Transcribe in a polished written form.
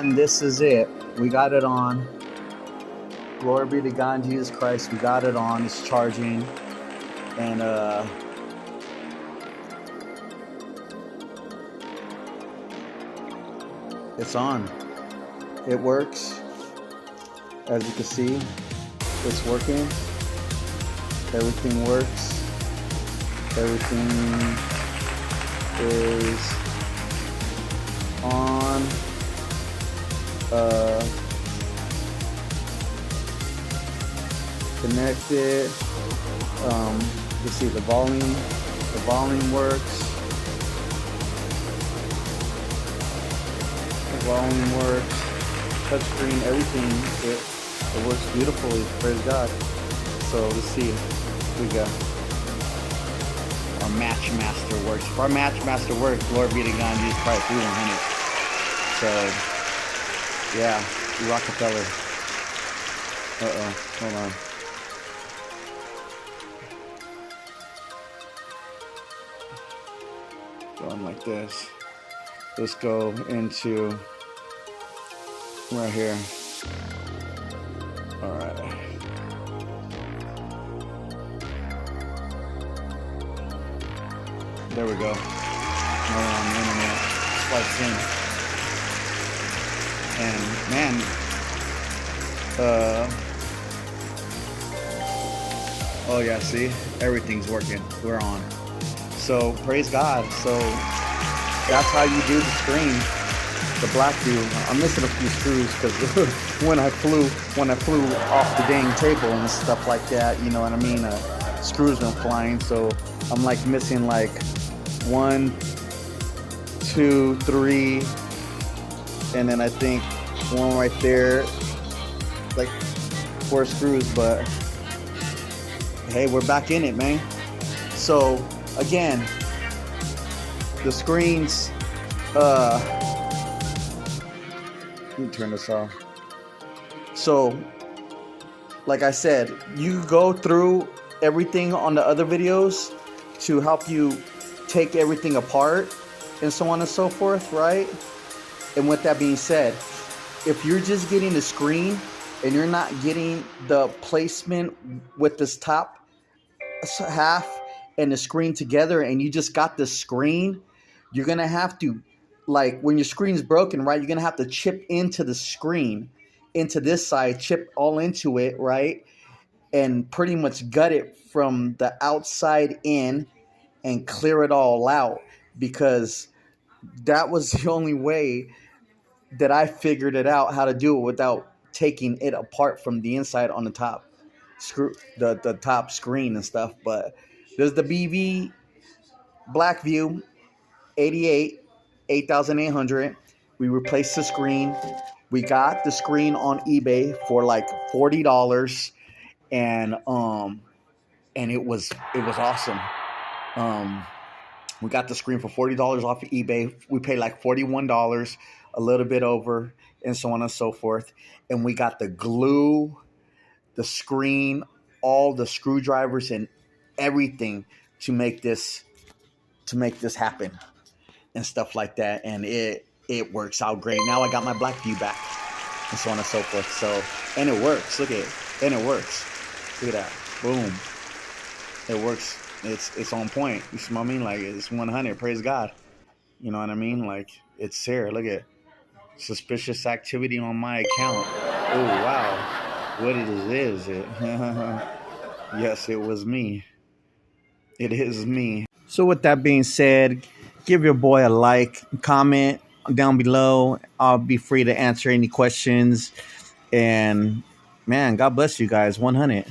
And this is it. We got it on. Glory be to God, Jesus Christ. We got it on. It's charging. And it's on. It works. As you can see, it's working. Everything works. Everything is on. Connected. You see the volume. The volume works. The volume works. Touchscreen, everything. It works beautifully. Praise God. So let's see. We got our Match Master works. If our Match Master works, glory be to God, Jesus Christ, we 100. So yeah, Rockefeller. Hold on. Going like this. Let's go into right here. All right. There we go. We're on the internet. Swipes in. And man, oh yeah, see, everything's working. We're on. So praise God. So that's how you do the screen, the Blackview. I'm missing a few screws because when I flew off the dang table and stuff like that, you know what I mean. Screws went flying, so I'm like missing like 1, 2, 3, and then I think one right there, like 4 screws. But hey, we're back in it, man. So again, the screens, let me turn this off. So like I said, you go through everything on the other videos to help you take everything apart and so on and so forth, right? And with that being said, if you're just getting the screen and you're not getting the placement with this top half and the screen together, and you just got the screen, you're gonna have to, like, when your screen's broken, right, you're gonna have to chip into the screen, into this side, chip all into it, right, and pretty much gut it from the outside in and clear it all out, because that was the only way that I figured it out how to do it without taking it apart from the inside on the top screw, the top screen and stuff. But there's the BV Blackview 8800. We replaced the screen. We got the screen on eBay for like $40, and it was awesome. We got the screen for $40 off of eBay. We paid like $41, a little bit over, and so on and so forth. And we got the glue, the screen, all the screwdrivers and everything to make this happen and stuff like that. And it works out great. Now I got my Blackview back and so on and so forth. So, and it works. Look at it. And it works. Look at that. Boom. It works. It's on point. You see what I mean? Like, it's 100. Praise God. You know what I mean? Like, it's here. Look at suspicious activity on my account. Oh, wow. What is it? Yes, it was me. It is me. So with that being said, give your boy a like, comment down below. I'll be free to answer any questions. And man, God bless you guys. 100.